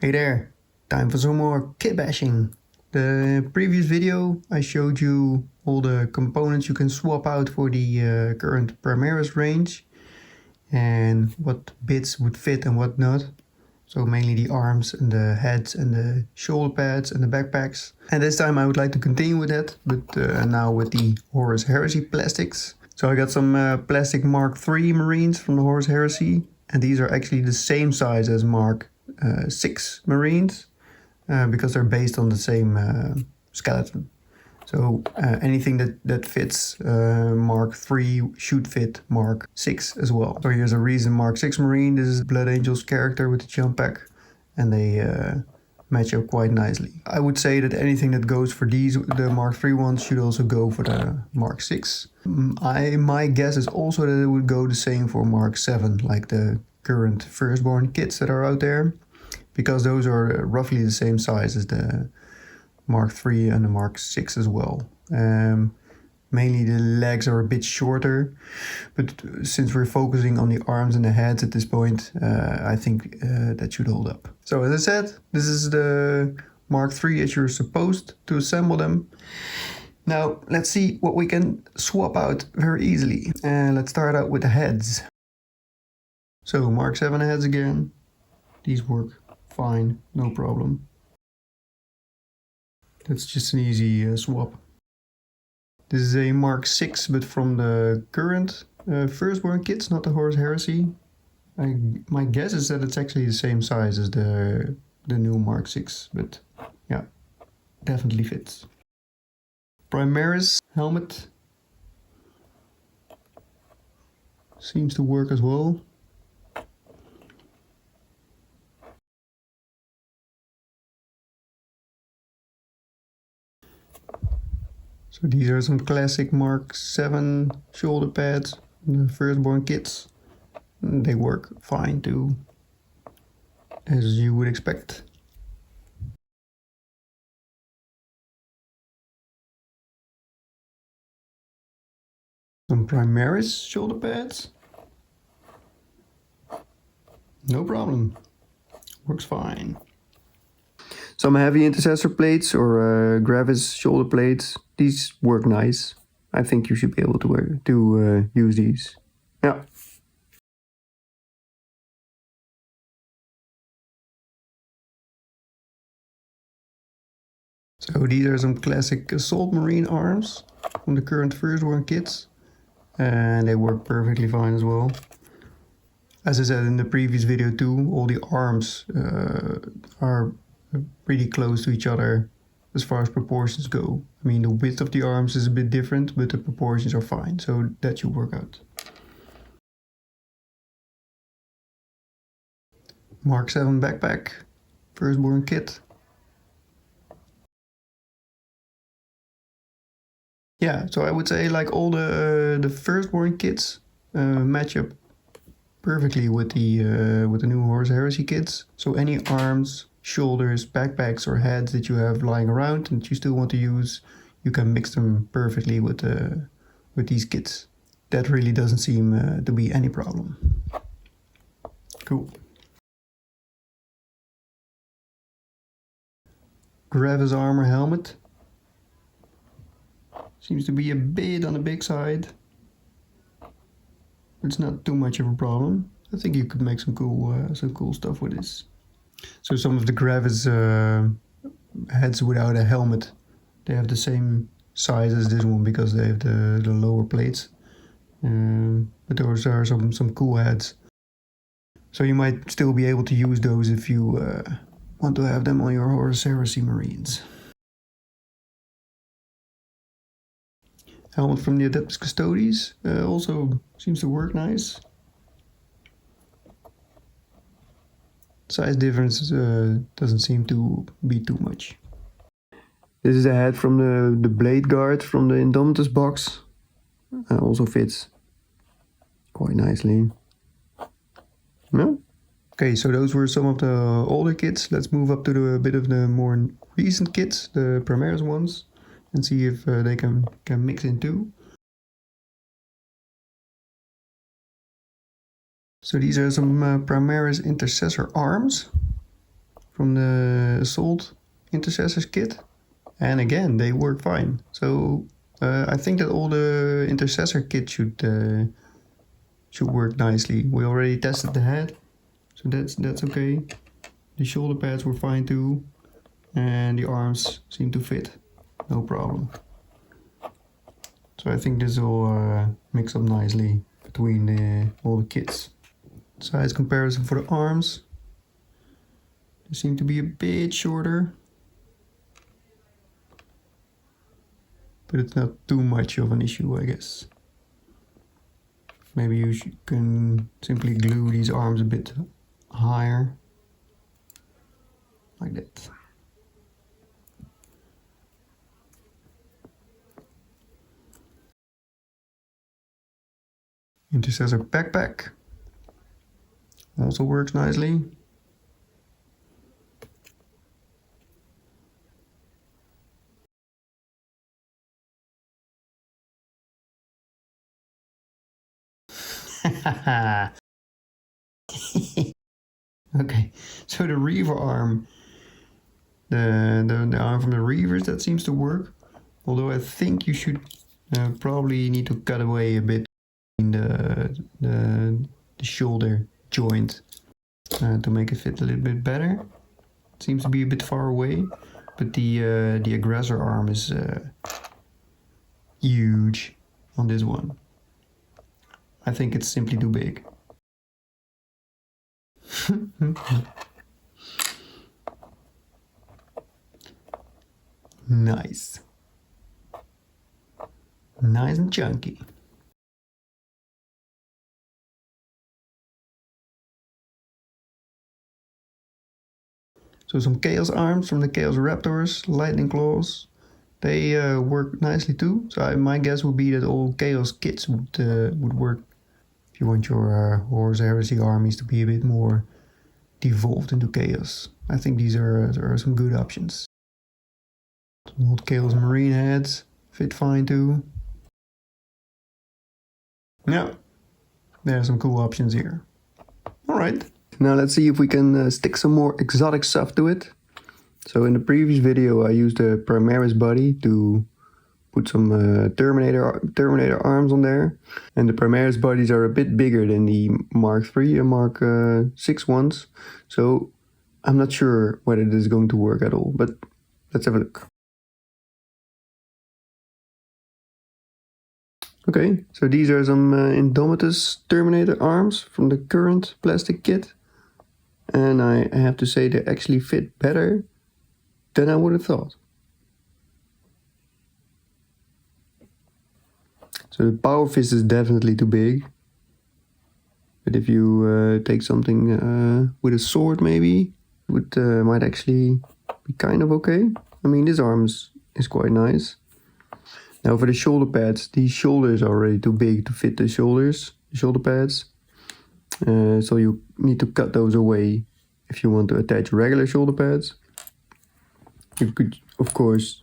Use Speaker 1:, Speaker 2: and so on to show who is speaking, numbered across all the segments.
Speaker 1: Hey there, time for some more kit bashing. The previous video I showed you all the components you can swap out for the current Primaris range and what bits would fit and what not. So mainly the arms and the heads and the shoulder pads and the backpacks. And this time I would like to continue with that, but now with the Horus Heresy plastics. So I got some plastic Mark III Marines from the Horus Heresy, and these are actually the same size as Mark 6 Marines because they're based on the same skeleton. So anything that fits Mark III should fit Mark 6 as well. So here's a reason Mark 6 Marine. This is Blood Angel's character with the jump pack, and they match up quite nicely. I would say that anything that goes for these, the Mark III ones, should also go for the Mark 6. My guess is also that it would go the same for Mark 7, like the current Firstborn kits that are out there, because those are roughly the same size as the Mark III and the Mark 6 as well. Mainly the legs are a bit shorter, but since we're focusing on the arms and the heads at this point, I think that should hold up. So as I said, this is the Mark III as you're supposed to assemble them. Now let's see what we can swap out very easily. And let's start out with the heads. So Mark 7 heads again. These work fine, no problem. That's just an easy swap. This is a Mark 6, but from the current Firstborn kits, not the Horus Heresy. My guess is that it's actually the same size as the new Mark 6, but yeah, definitely fits. Primaris helmet seems to work as well. So these are some classic Mark 7 shoulder pads, the Firstborn kits. They work fine too, as you would expect. Some Primaris shoulder pads. No problem, works fine. Some heavy intercessor plates or Gravis shoulder plates. These work nice. I think you should be able to use these. Yeah. So these are some classic Assault Marine arms from the current Firstborn kits. And they work perfectly fine as well. As I said in the previous video too, all the arms are pretty close to each other as far as proportions go. I mean, the width of the arms is a bit different, but the proportions are fine, so that should work out. Mark 7 backpack, Firstborn kit. Yeah, so I would say like all the Firstborn kits match up perfectly with the new Horus Heresy kits. So any arms, shoulders, backpacks or heads that you have lying around and that you still want to use, you can mix them perfectly with these kits. That really doesn't seem to be any problem. Cool. Gravis armor helmet. Seems to be a bit on the big side. It's not too much of a problem. I think you could make some cool stuff with this. So some of the Gravis heads without a helmet, they have the same size as this one because they have the lower plates. But those are some cool heads. So you might still be able to use those if you want to have them on your Horus Heresy Marines. Helmet from the Adeptus Custodes also seems to work nice. Size difference doesn't seem to be too much. This is a head from the blade guard from the Indomitus box. Also fits quite nicely. Yeah. Okay, so those were some of the older kits. Let's move up to a bit of the more recent kits, the Primaris ones, and see if they can mix in too. So these are some Primaris intercessor arms from the Assault Intercessors kit. And again, they work fine. So I think that all the Intercessor kit should work nicely. We already tested the head, so that's okay. The shoulder pads were fine too, and the arms seem to fit, no problem. So I think this will mix up nicely between all the kits. Size comparison for the arms. They seem to be a bit shorter, but it's not too much of an issue, I guess. Maybe you can simply glue these arms a bit higher, like that. Intercessor backpack also works nicely. Okay, so the Reaver arm, the arm from the Reavers, that seems to work. Although I think you should probably need to cut away a bit in the shoulder joint to make it fit a little bit better. It seems to be a bit far away, but the aggressor arm is huge on this one. I think it's simply too big. Nice. Nice and chunky. So some Chaos arms from the Chaos Raptors, Lightning Claws. They work nicely too. So my guess would be that all Chaos kits would work if you want your Horus Heresy armies to be a bit more devolved into Chaos. I think these are some good options. Some old Chaos Marine heads fit fine too. Yeah, there are some cool options here. Alright, now let's see if we can stick some more exotic stuff to it. So in the previous video I used a Primaris body to put some Terminator arms on there. And the Primaris bodies are a bit bigger than the Mark III and Mark VI ones. So I'm not sure whether this is going to work at all, but let's have a look. Okay, so these are some Indomitus Terminator arms from the current plastic kit. And I have to say they actually fit better than I would have thought. So the power fist is definitely too big. But if you take something with a sword maybe, it might actually be kind of okay. I mean, this arm is quite nice. Now for the shoulder pads, these shoulders are already too big to fit the shoulder pads. So you need to cut those away if you want to attach regular shoulder pads. You could, of course,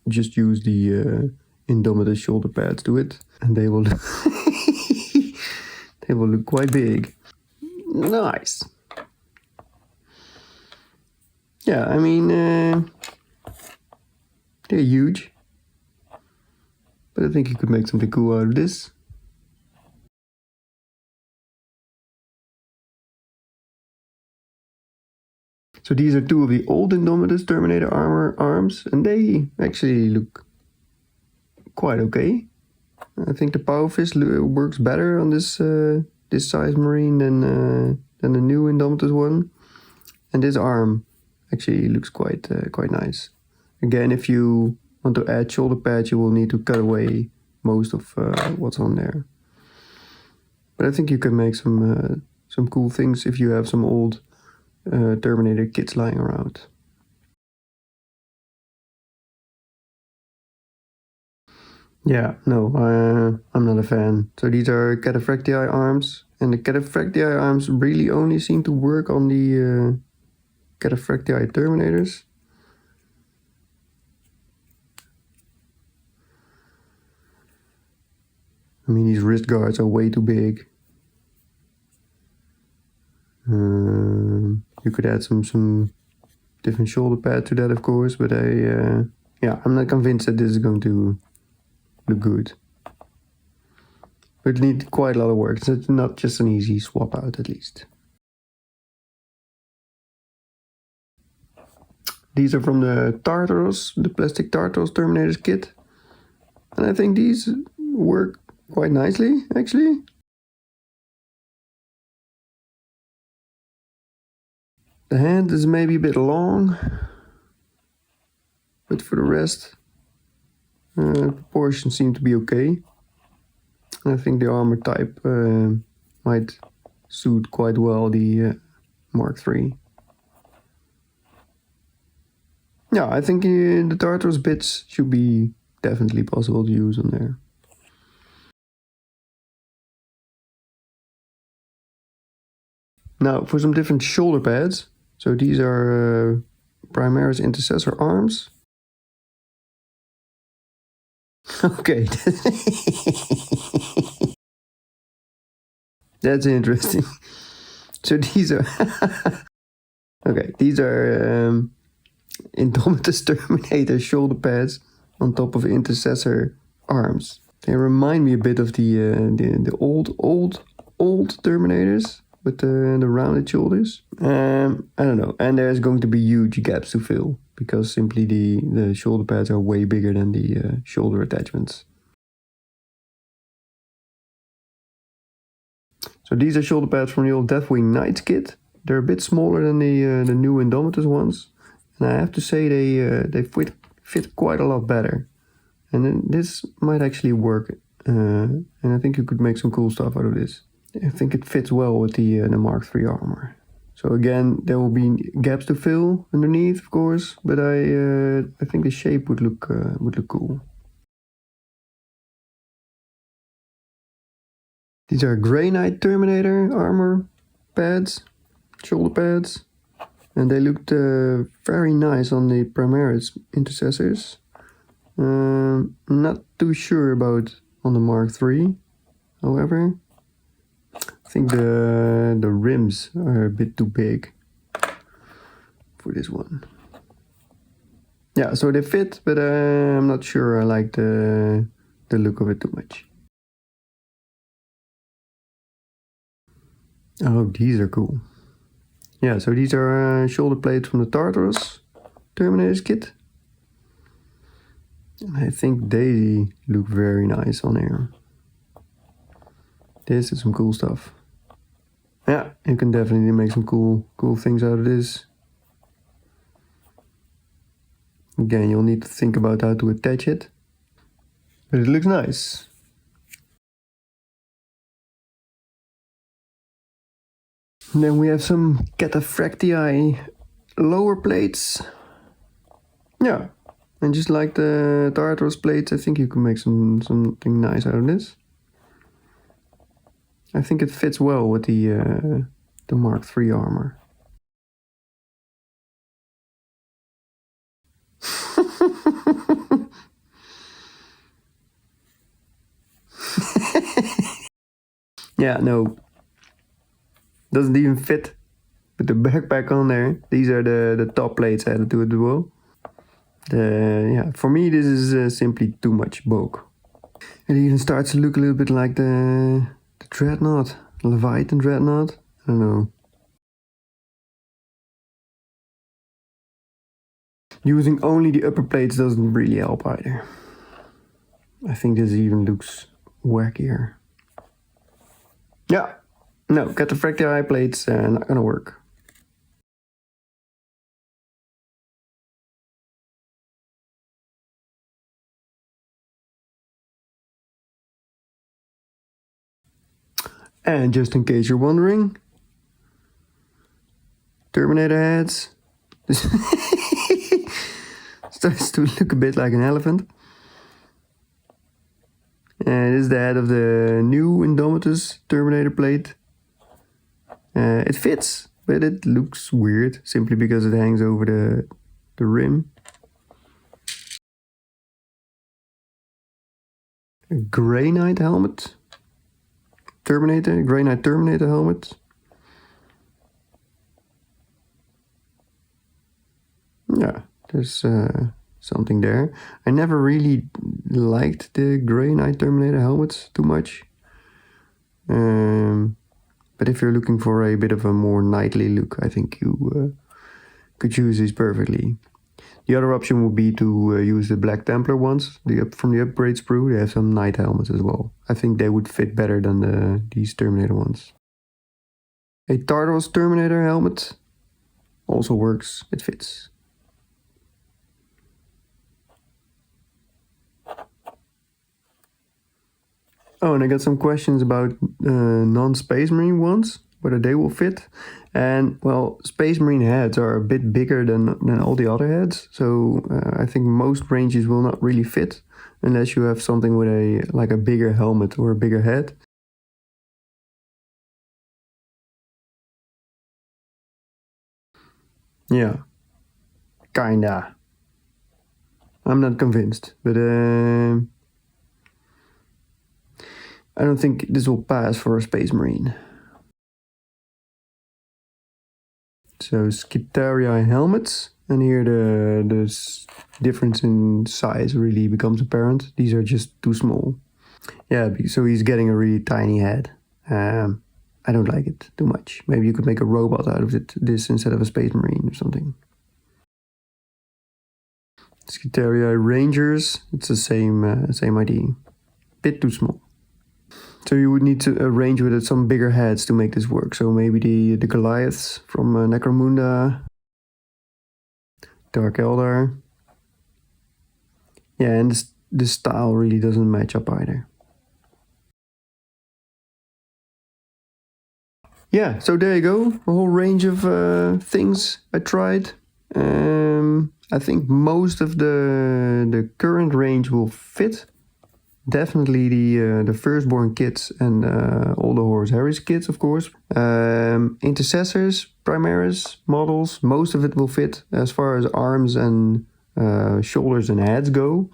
Speaker 1: just use the Indomitus shoulder pads to it, and they will they will look quite big. Nice. Yeah, I mean they're huge. But I think you could make something cool out of this. So these are two of the old Indomitus Terminator armor arms, and they actually look quite okay. I think the power fist works better on this this size Marine than the new Indomitus one, and this arm actually looks quite nice. Again, if you want to add shoulder pads, you will need to cut away most of what's on there. But I think you can make some cool things if you have some old Terminator kits lying around. Yeah, no, I'm not a fan. So these are Cataphractii arms, and the Cataphractii arms really only seem to work on the Cataphractii Terminators. I mean, these wrist guards are way too big. You could add some different shoulder pad to that, of course, but yeah, I'm not convinced that this is going to look good. But it needs quite a lot of work. It's not just an easy swap out, at least. These are from the Tartaros, the plastic Tartaros Terminators kit. And I think these work quite nicely, actually. The hand is maybe a bit long, but for the rest, proportions seem to be okay. I think the armor type might suit quite well the Mark III. Yeah, I think the Tartaros bitz should be definitely possible to use on there. Now for some different shoulder pads. So these are Primaris intercessor arms. Okay. That's interesting. So these are okay, these are Indomitus Terminator shoulder pads on top of intercessor arms. They remind me a bit of the old Terminators with the rounded shoulders. I don't know, and there's going to be huge gaps to fill because simply the shoulder pads are way bigger than the shoulder attachments. So these are shoulder pads from the old Deathwing Knights kit. They're a bit smaller than the new Indomitus ones, and I have to say they fit quite a lot better. And then this might actually work, and I think you could make some cool stuff out of this. I think it fits well with the Mark III armor. So again, there will be gaps to fill underneath, of course, but I think the shape would look cool. These are Grey Knight Terminator armor pads, shoulder pads, and they looked very nice on the Primaris intercessors. Not too sure about on the Mark III, however. I think the rims are a bit too big for this one. Yeah, so they fit, but I'm not sure I like the look of it too much. Oh, these are cool. Yeah, so these are shoulder plates from the Tartaros Terminators kit. I think they look very nice on here. This is some cool stuff. Yeah, you can definitely make some cool things out of this. Again, you'll need to think about how to attach it, but it looks nice. And then we have some Cataphractii lower plates. Yeah, and just like the Tartaros plates, I think you can make something nice out of this. I think it fits well with the Mark III armor. Yeah, no. Doesn't even fit with the backpack on there. These are the top plates added to it as well. Yeah, for me this is simply too much bulk. It even starts to look a little bit like the Dreadnought, Leviathan Dreadnought. I don't know. Using only the upper plates doesn't really help either. I think this even looks wackier. Yeah, no, Cataphractii plates not gonna work. And just in case you're wondering, Terminator heads. Starts to look a bit like an elephant. And this is the head of the new Indomitus Terminator plate. It fits, but it looks weird simply because it hangs over the rim. A Grey Knight helmet. Grey Knight Terminator helmet. Yeah, there's something there. I never really liked the Grey Knight Terminator helmets too much. But if you're looking for a bit of a more knightly look, I think you could use these perfectly. The other option would be to use the Black Templar ones, from the upgrade sprue. They have some knight helmets as well. I think they would fit better than these Terminator ones. A Tardos Terminator helmet also works, it fits. Oh, and I got some questions about non-Space Marine ones, whether they will fit. And well, Space Marine heads are a bit bigger than all the other heads, so I think most ranges will not really fit unless you have something with a bigger helmet or a bigger head. Yeah, kinda. I'm not convinced, but I don't think this will pass for a Space Marine. So Skitarii helmets, and here the difference in size really becomes apparent. These are just too small. Yeah, so he's getting a really tiny head. I don't like it too much. Maybe you could make a robot out of this instead of a Space Marine or something. Skitarii Rangers, it's the same idea. Bit too small. So you would need to arrange with it some bigger heads to make this work. So maybe the Goliaths from Necromunda, Dark Eldar. Yeah, and this style really doesn't match up either. Yeah, so there you go. A whole range of things I tried. I think most of the current range will fit. Definitely the Firstborn kits and all the Horus Heresy kits, of course. Intercessors, Primaris, models, most of it will fit as far as arms and shoulders and heads go.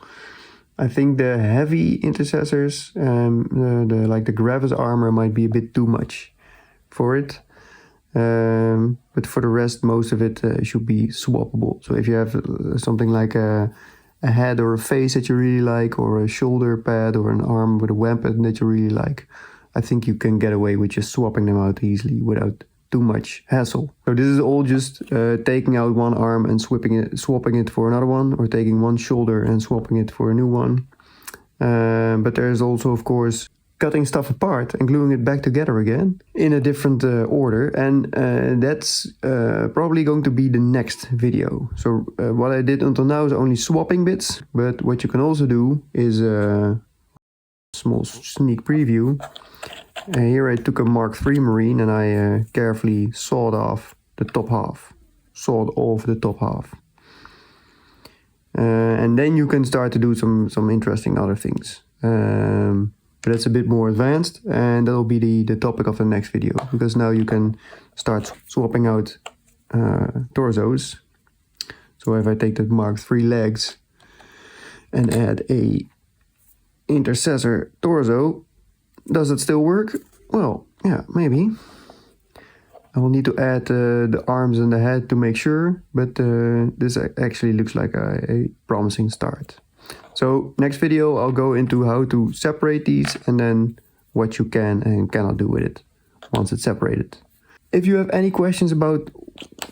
Speaker 1: I think the heavy intercessors, like the Gravis armor, might be a bit too much for it. But for the rest, most of it should be swappable. So if you have something like a head or a face that you really like, or a shoulder pad or an arm with a weapon that you really like, I think you can get away with just swapping them out easily without too much hassle. So this is all just taking out one arm and swapping it for another one, or taking one shoulder and swapping it for a new one. But there's also, of course, cutting stuff apart and gluing it back together again in a different order, and that's probably going to be the next video. So what I did until now is only swapping bits, but what you can also do is a small sneak preview. Here I took a Mark III Marine and I carefully sawed off the top half. And then you can start to do some interesting other things. But that's a bit more advanced, and that'll be the topic of the next video, because now you can start swapping out torsos. So if I take the Mark III legs and add a intercessor torso, does it still work? Well, yeah, maybe. I will need to add the arms and the head to make sure, but this actually looks like a promising start. So next video I'll go into how to separate these, and then what you can and cannot do with it once it's separated. If you have any questions about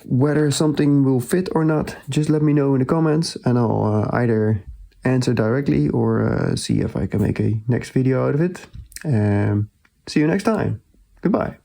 Speaker 1: whether something will fit or not, just let me know in the comments, and I'll either answer directly or see if I can make a next video out of it. See you next time. Goodbye.